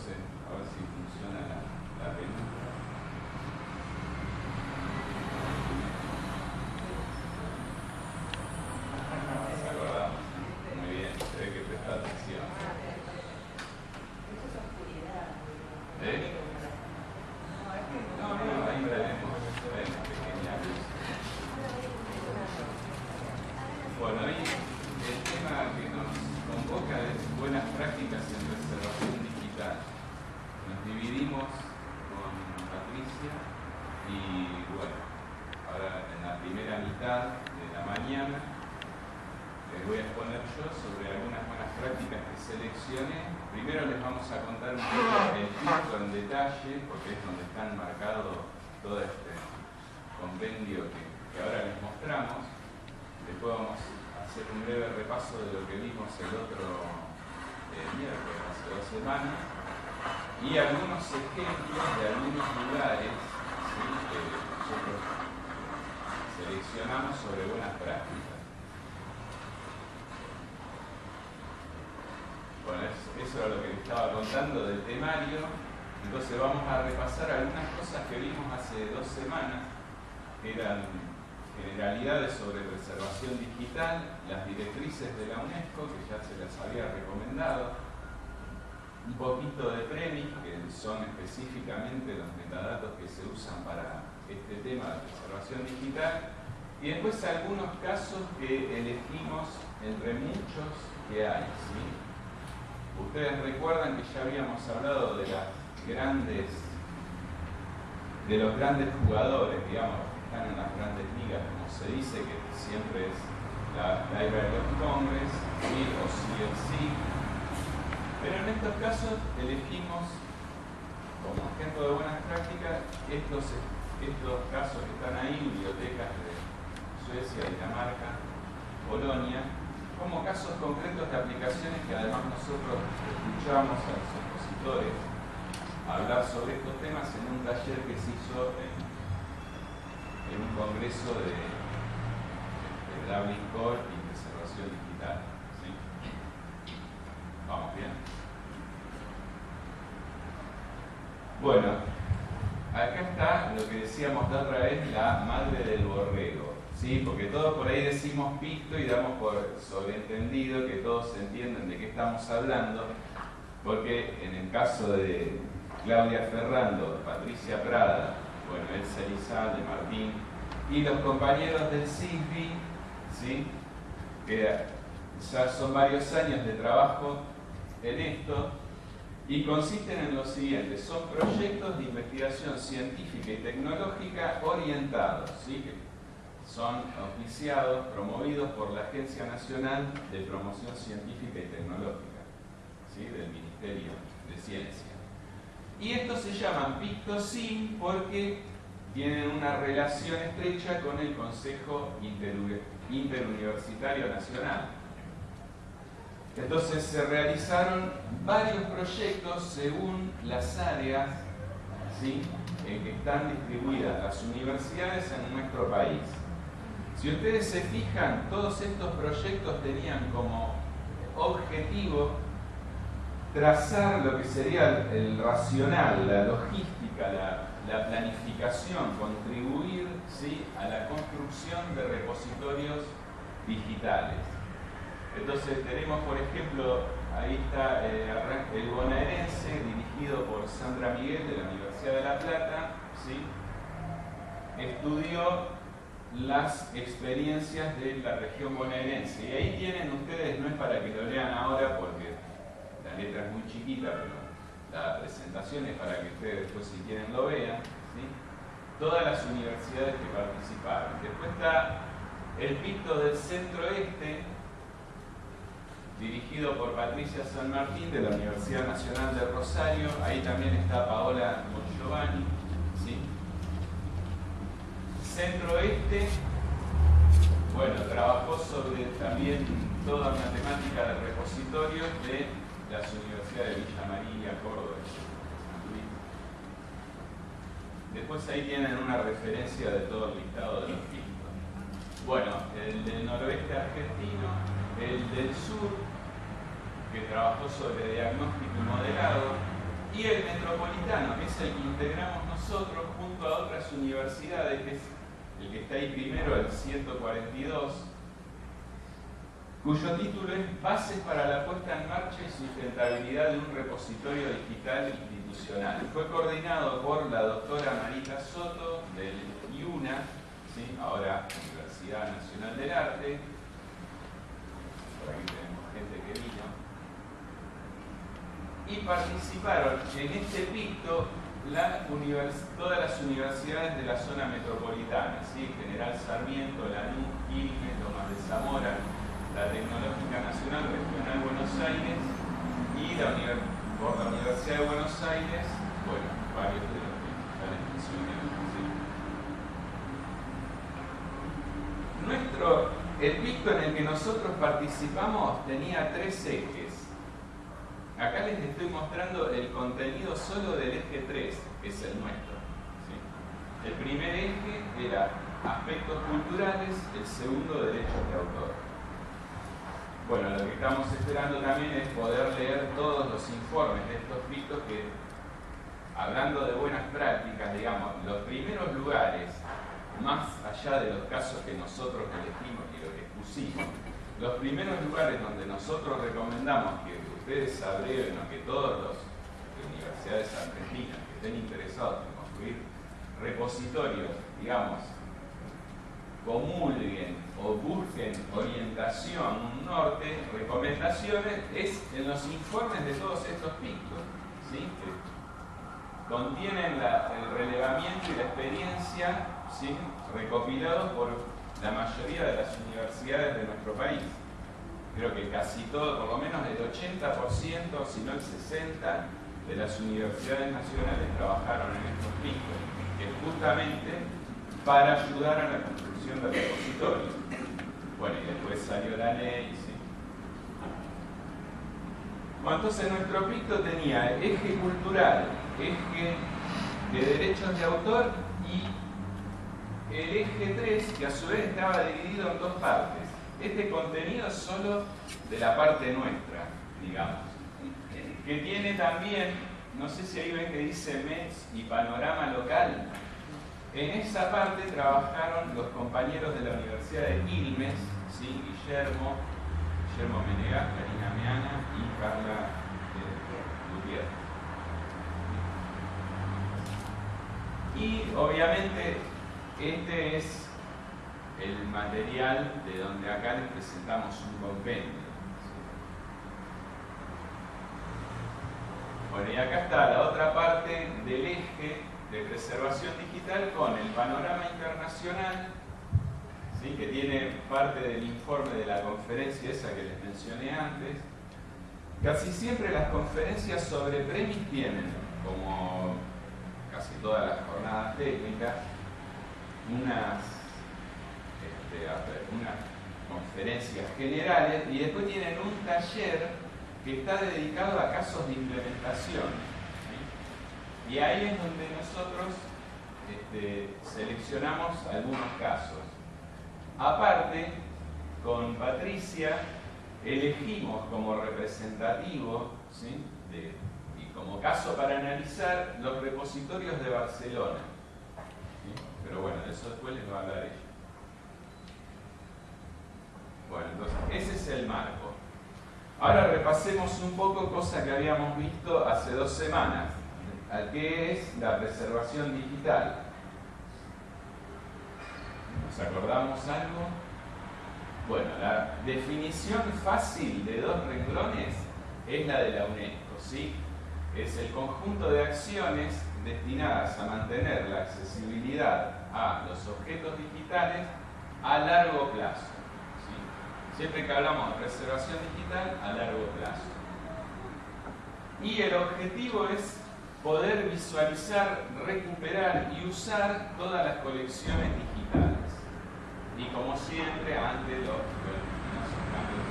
sé, a ver si funciona la película. Nos acordamos. Muy bien, se ve que presta atención. ¿Eh? No, ahí veremos. Pequeña luz. Bueno, ahí el tema que nos convoca es buenas prácticas en preservación digital. Nos dividimos con Patricia y bueno, ahora en la primera mitad de la mañana les voy a exponer yo sobre algunas buenas prácticas que seleccioné. Primero les vamos a contar un poco el curso en detalle, porque es donde están marcados todo este compendio que ahora les mostramos. Después vamos a hacer un breve repaso de lo que vimos el otro miércoles, hace 2 semanas, y algunos ejemplos de algunos lugares, ¿sí?, que nosotros seleccionamos sobre buenas prácticas. Bueno, eso era lo que les estaba contando del temario. Entonces vamos a repasar algunas cosas que vimos hace 2 semanas, que eran generalidades sobre preservación digital, las directrices de la UNESCO, que ya se las había recomendado, un poquito de PREMIS, que son específicamente los metadatos que se usan para este tema de preservación digital, y después algunos casos que elegimos entre muchos que hay, ¿sí? Ustedes recuerdan que ya habíamos hablado de los grandes jugadores, digamos, están en las grandes ligas, como se dice, que siempre es la Library of Congress, ¿sí?, o CFC. Pero en estos casos elegimos, como ejemplo de buenas prácticas, estos casos que están ahí, bibliotecas de Suecia, Dinamarca, Polonia, como casos concretos de aplicaciones que además nosotros escuchamos a los expositores hablar sobre estos temas en un taller que se hizo en un congreso de Dublin Core y preservación digital, ¿sí? ¿Vamos bien? Bueno, acá está lo que decíamos la otra vez, la madre del borrego, ¿sí? Porque todos por ahí decimos pisto y damos por sobreentendido que todos entienden de qué estamos hablando, porque en el caso de Claudia Ferrando, Patricia Prada, bueno, Elsa Elizalde, Martín y los compañeros del CISBI, ¿sí?, que ya son varios años de trabajo en esto, y consisten en lo siguiente: son proyectos de investigación científica y tecnológica orientados, ¿sí?, que son auspiciados, promovidos por la Agencia Nacional de Promoción Científica y Tecnológica, ¿sí?, del Ministerio de Ciencia. Y estos se llaman PICTOSIM porque tienen una relación estrecha con el Consejo Interuniversitario Nacional. Entonces se realizaron varios proyectos según las áreas, ¿sí?, en que están distribuidas las universidades en nuestro país. Si ustedes se fijan, todos estos proyectos tenían como objetivo trazar lo que sería el racional, la logística, la planificación, contribuir, ¿sí?, a la construcción de repositorios digitales. Entonces tenemos, por ejemplo, ahí está el bonaerense, dirigido por Sandra Miguel de la Universidad de La Plata, ¿sí?, estudió las experiencias de la región bonaerense. Y ahí tienen ustedes, no es para que lo lean ahora porque la letra es muy chiquita, pero la presentación es para que ustedes después, si quieren, lo vean, ¿sí?, todas las universidades que participaron. Después está el PICTO del Centro-Este, dirigido por Patricia San Martín de la Universidad Nacional de Rosario. Ahí también está Paola Mongiovanni, ¿sí? Centro-Oeste, bueno, trabajó sobre también toda una temática de repositorios de las universidades de Villa María, Córdoba y San Luis. Después ahí tienen una referencia de todo el listado de los PICTOS. Bueno, el del noroeste argentino, el del sur, que trabajó sobre diagnóstico y modelado, y el metropolitano, que es el que integramos nosotros junto a otras universidades, que es el que está ahí primero, el 142, cuyo título es Bases para la puesta en marcha y sustentabilidad de un repositorio digital institucional. Fue coordinado por la doctora Marita Soto del IUNA, ¿sí? Ahora Universidad Nacional del Arte. Por aquí tenemos gente que vino. Y participaron en este picto todas las universidades de la zona metropolitana, ¿sí? General Sarmiento, Lanús, Quilmes, Lomas de Zamora, la Tecnológica Nacional Regional Buenos Aires y por la Universidad de Buenos Aires, bueno, varios de los que están en función, ¿sí? El picto en el que nosotros participamos tenía 3 ejes. Acá les estoy mostrando el contenido solo del eje 3, que es el nuestro, ¿sí? El primer eje era aspectos culturales, el segundo derechos de autor. Bueno, lo que estamos esperando también es poder leer todos los informes de estos pictos que, hablando de buenas prácticas, digamos, los primeros lugares, más allá de los casos que nosotros elegimos y lo que expusimos, los primeros lugares donde nosotros recomendamos que ustedes abrevien o que todas las universidades argentinas que estén interesados en construir repositorios, digamos, comulguen o busquen orientación, un norte, recomendaciones, es en los informes de todos estos pictos, ¿sí? Que contienen el relevamiento y la experiencia, ¿sí? Recopilados por la mayoría de las universidades de nuestro país. Creo que casi todo, por lo menos el 80%, si no el 60%, de las universidades nacionales trabajaron en estos pictos, que justamente para ayudar a la construcción del repositorio. Bueno, y después salió la ley, ¿sí? Bueno, entonces nuestro picto tenía eje cultural, eje de derechos de autor y el eje 3, que a su vez estaba dividido en 2 partes. Este contenido es solo de la parte nuestra, digamos, que tiene también, no sé si ahí ven que dice METS y panorama local. En esa parte trabajaron los compañeros de la Universidad de Quilmes, ¿sí? Guillermo Menegas, Karina Meana y Carla Gutiérrez. Y obviamente este es el material de donde acá les presentamos un compendio. Bueno, y acá está la otra parte del eje de preservación digital con el panorama internacional, ¿sí? Que tiene parte del informe de la conferencia esa que les mencioné antes. Casi siempre las conferencias sobre premis tienen, como casi todas las jornadas técnicas, unas conferencias generales y después tienen un taller que está dedicado a casos de implementación, ¿sí? Y ahí es donde nosotros seleccionamos algunos casos. Aparte, con Patricia elegimos como representativo, ¿sí? Y como caso para analizar los repositorios de Barcelona, ¿sí? Pero bueno, de eso después les va a hablar ella. Bueno, entonces ese es el marco. Ahora repasemos un poco cosa que habíamos visto hace 2 semanas, ¿qué es la preservación digital? ¿Nos acordamos algo? Bueno, la definición fácil de 2 renglones es la de la UNESCO, ¿sí? Es el conjunto de acciones destinadas a mantener la accesibilidad a los objetos digitales a largo plazo. Siempre que hablamos de preservación digital, a largo plazo. Y el objetivo es poder visualizar, recuperar y usar todas las colecciones digitales. Y como siempre, ante los cambios.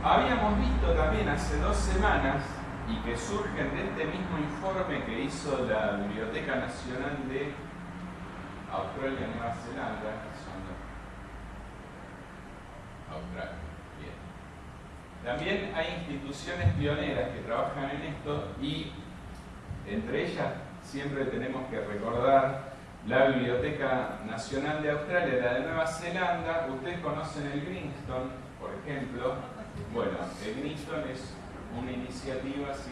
Habíamos visto también hace 2 semanas, y que surgen de este mismo informe que hizo la Biblioteca Nacional de Australia y Nueva Zelanda, que son Australia, bien. También hay instituciones pioneras que trabajan en esto y entre ellas siempre tenemos que recordar la Biblioteca Nacional de Australia, la de Nueva Zelanda. Ustedes conocen el Greenstone, por ejemplo. Bueno, el Greenstone es una iniciativa así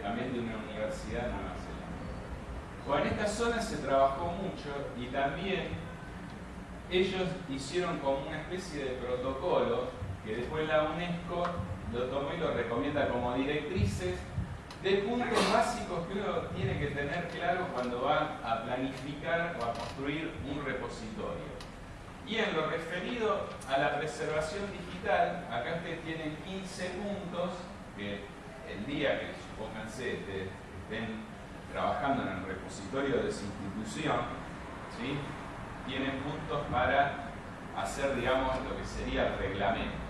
también de una universidad de Nueva Zelanda. Bueno, en esta zona se trabajó mucho y también ellos hicieron como una especie de protocolo que después la UNESCO lo tomó y lo recomienda como directrices de puntos básicos que uno tiene que tener claro cuando va a planificar o a construir un repositorio. Y en lo referido a la preservación digital, acá ustedes tienen 15 puntos que el día que, supónganse, estén trabajando en el repositorio de su institución, ¿sí?, tienen puntos para hacer, digamos, lo que sería el reglamento.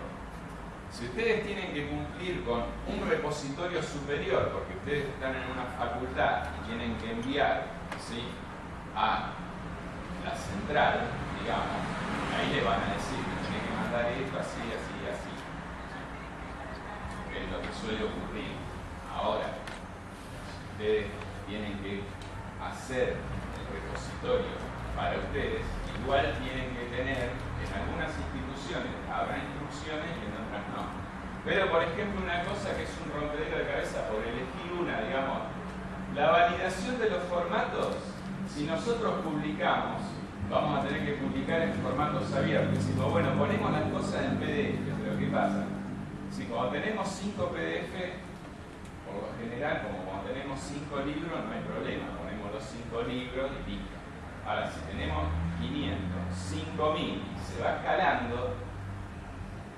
Si ustedes tienen que cumplir con un repositorio superior, porque ustedes están en una facultad y tienen que enviar, ¿sí?, a la central, digamos, ahí le van a decir que tienen que mandar esto así, así, así, que es lo que suele ocurrir. Ahora, ustedes tienen que hacer el repositorio para ustedes, igual tienen que tener, en algunas instituciones habrá instrucciones y en otras no. Pero, por ejemplo, una cosa que es un rompedero de cabeza por elegir una, digamos, la validación de los formatos. Si nosotros publicamos, vamos a tener que publicar en formatos abiertos. Decimos, bueno, ponemos las cosas en PDF, pero ¿qué pasa? Si cuando tenemos 5 PDF, por lo general, como cuando tenemos 5 libros, no hay problema, ponemos los 5 libros y listo. Ahora, si tenemos 500, 5000 y se va escalando,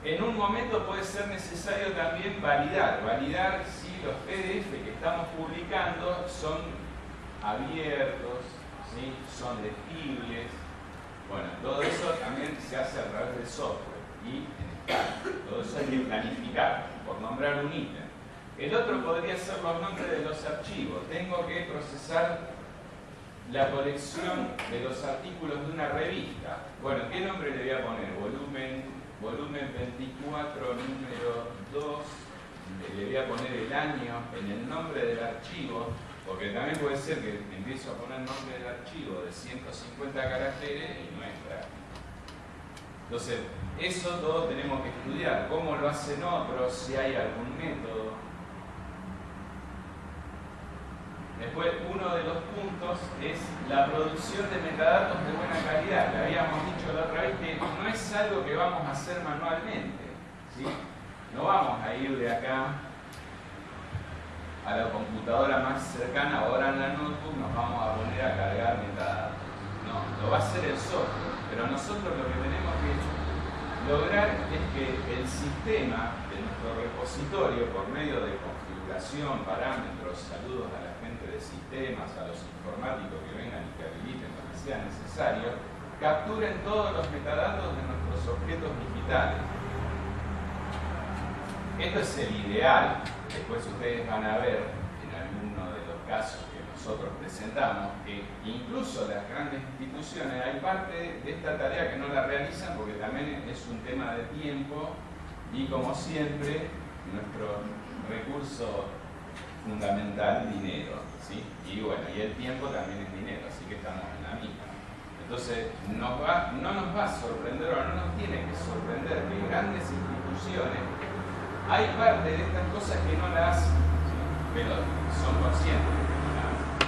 en un momento puede ser necesario también validar si los PDF que estamos publicando son abiertos, ¿sí?, son legibles. Bueno, todo eso también se hace a través del software y en escala. Todo eso hay que planificar, por nombrar un ítem. El otro podría ser los nombres de los archivos. Tengo que procesar la colección de los artículos de una revista. Bueno, ¿qué nombre le voy a poner? Volumen 24, número 2. Le voy a poner el año en el nombre del archivo, porque también puede ser que empiezo a poner el nombre del archivo de 150 caracteres y no es práctico. Entonces, eso todo tenemos que estudiar. ¿Cómo lo hacen otros? Si hay algún método. Después, uno de los puntos es la producción de metadatos de buena calidad. Le habíamos dicho la otra vez que no es algo que vamos a hacer manualmente, ¿sí? No vamos a ir de acá a la computadora más cercana, ahora en la notebook nos vamos a poner a cargar metadatos. No, lo va a hacer el software, pero nosotros lo que tenemos que lograr es que el sistema de nuestro repositorio, por medio de configuración, parámetros, saludos a la gente de sistemas, a los informáticos que vengan y que habiliten lo que sea necesario, capturen todos los metadatos de nuestros objetos digitales. Esto es el ideal. Después ustedes van a ver en alguno de los casos que nosotros presentamos que incluso las grandes instituciones hay parte de esta tarea que no la realizan porque también es un tema de tiempo y, como siempre, nuestro recurso fundamental, dinero, ¿sí? Y bueno, y el tiempo también es dinero, así que estamos en la misma. Entonces, no nos va a sorprender, o no nos tiene que sorprender que grandes instituciones hay parte de estas cosas que no las hacen, ¿sí?, pero son conscientes de que no las hacen.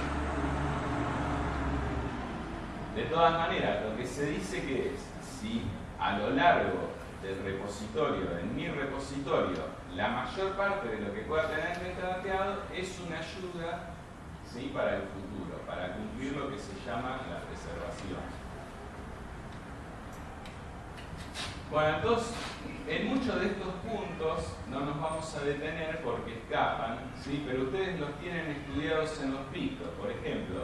De todas maneras, lo que se dice que es, si a lo largo del repositorio, en mi repositorio, la mayor parte de lo que pueda tener metadateado es una ayuda, ¿sí?, para el futuro, para cumplir lo que se llama la preservación. Bueno, entonces, en muchos de estos puntos no nos vamos a detener porque escapan, ¿sí?, pero ustedes los tienen estudiados en los pictos. Por ejemplo,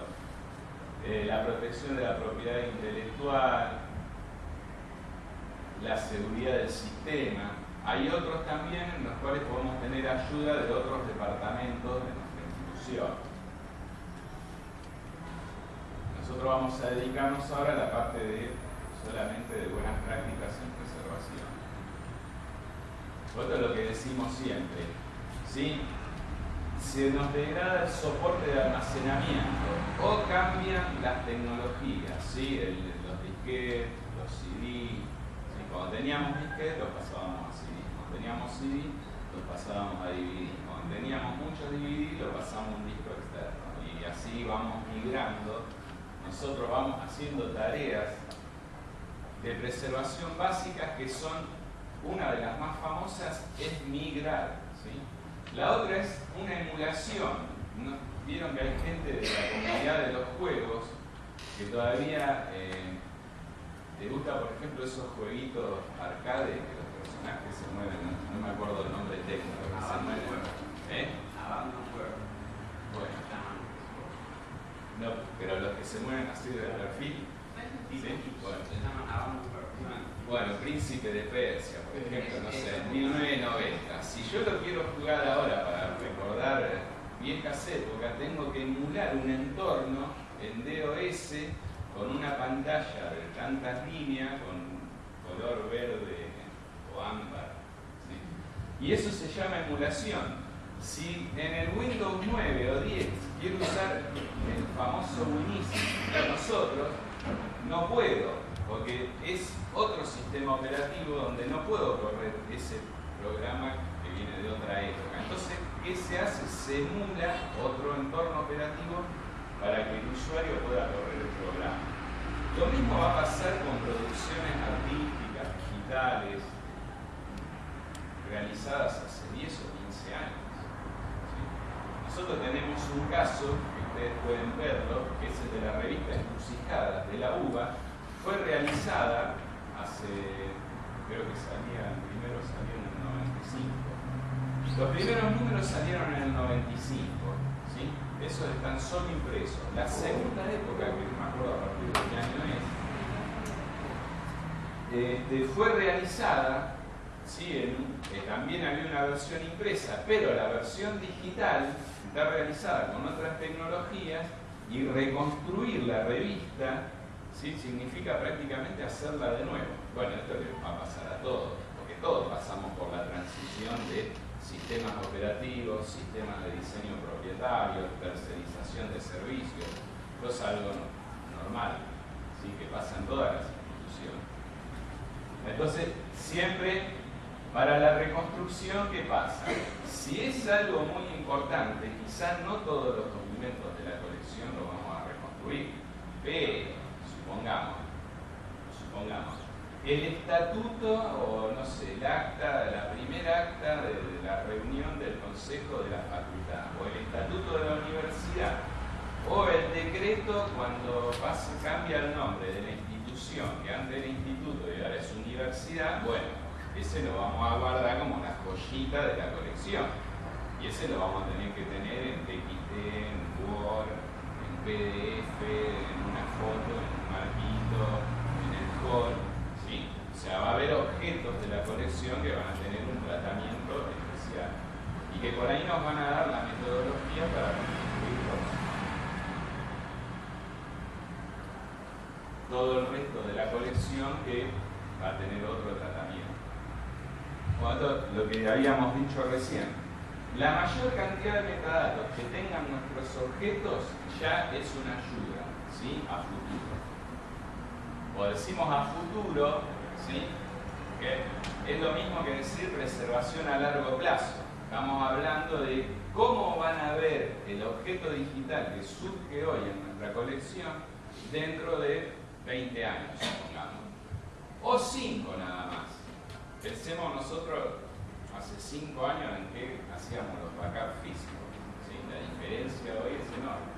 la protección de la propiedad intelectual, la seguridad del sistema. Hay otros también en los cuales podemos tener ayuda de otros departamentos de nuestra institución. Nosotros vamos a dedicarnos ahora a la parte de solamente de buenas prácticas en preservación. Esto es lo que decimos siempre, ¿sí? Se nos degrada el soporte de almacenamiento o cambian las tecnologías, ¿sí? Los disquetes, los CD, ¿sí? Cuando teníamos disquetes los pasábamos a CD, cuando teníamos CD los pasábamos a DVD, cuando teníamos muchos DVD los pasamos a un disco externo y así vamos migrando. Nosotros vamos haciendo tareas de preservación básicas que son, una de las más famosas es migrar, ¿sí? La otra es una emulación. ¿No? Vieron que hay gente de la comunidad de los juegos que todavía le gusta, por ejemplo, esos jueguitos arcade que los personajes se mueven, no me acuerdo el nombre técnico, que se mueven. Bueno. No, pero los que se mueven así de perfil. ¿Sí? Bueno, Príncipe de Persia, por ejemplo, no sé, 1990. Si yo lo quiero jugar ahora para recordar viejas épocas, tengo que emular un entorno en DOS con una pantalla de tantas líneas, con color verde o ámbar, ¿sí? Y eso se llama emulación. Si en el Windows 9 o 10 quiero usar el famoso Winisys de nosotros, no puedo, porque es otro sistema operativo donde no puedo correr ese programa que viene de otra época. Entonces, ¿qué se hace? Se emula otro entorno operativo para que el usuario pueda correr el programa. Lo mismo va a pasar con producciones artísticas, digitales, realizadas hace 10 o 15 años. ¿Sí? Nosotros tenemos un caso, que ustedes pueden verlo, que es el de la revista Encrucijadas de la UBA. Fue realizada hace, creo que primero salió en el 95. Los primeros números salieron en el 95, ¿sí? Eso es tan solo impreso. La segunda época, que no me acuerdo a partir de qué año es, fue realizada, ¿sí? También había una versión impresa, pero la versión digital está realizada con otras tecnologías y reconstruir la revista, ¿sí? Significa prácticamente hacerla de nuevo. Bueno, esto le va a pasar a todos, porque todos pasamos por la transición de sistemas operativos, sistemas de diseño propietario, tercerización de servicios. Esto es algo normal, ¿sí? Que pasa en todas las instituciones. Entonces, siempre para la reconstrucción, ¿qué pasa? Si es algo muy importante, quizás no todos los documentos de la colección los vamos a reconstruir, pero supongamos, el estatuto o no sé, el acta, la primera acta de la reunión del consejo de la facultad, o el estatuto de la universidad, o el decreto cuando cambia el nombre de la institución, que antes era instituto y ahora es universidad, bueno, ese lo vamos a guardar como la joyita de la colección. Y ese lo vamos a tener que tener en TXT, en Word, en PDF, en una foto, en un marquito, en el hall, ¿sí? O sea, va a haber objetos de la colección que van a tener un tratamiento especial y que por ahí nos van a dar la metodología para construirlos. Todo el resto de la colección que va a tener otro tratamiento. Lo que habíamos dicho recién, la mayor cantidad de metadatos que tengan nuestros objetos ya es una ayuda, ¿sí? A futuro. O decimos a futuro, ¿sí? Que es lo mismo que decir preservación a largo plazo. Estamos hablando de cómo van a ver el objeto digital que surge hoy en nuestra colección dentro de 20 años, supongamos. O 5 nada más. Pensemos nosotros hace 5 años en que hacíamos los backups físicos, ¿sí? La diferencia hoy es enorme.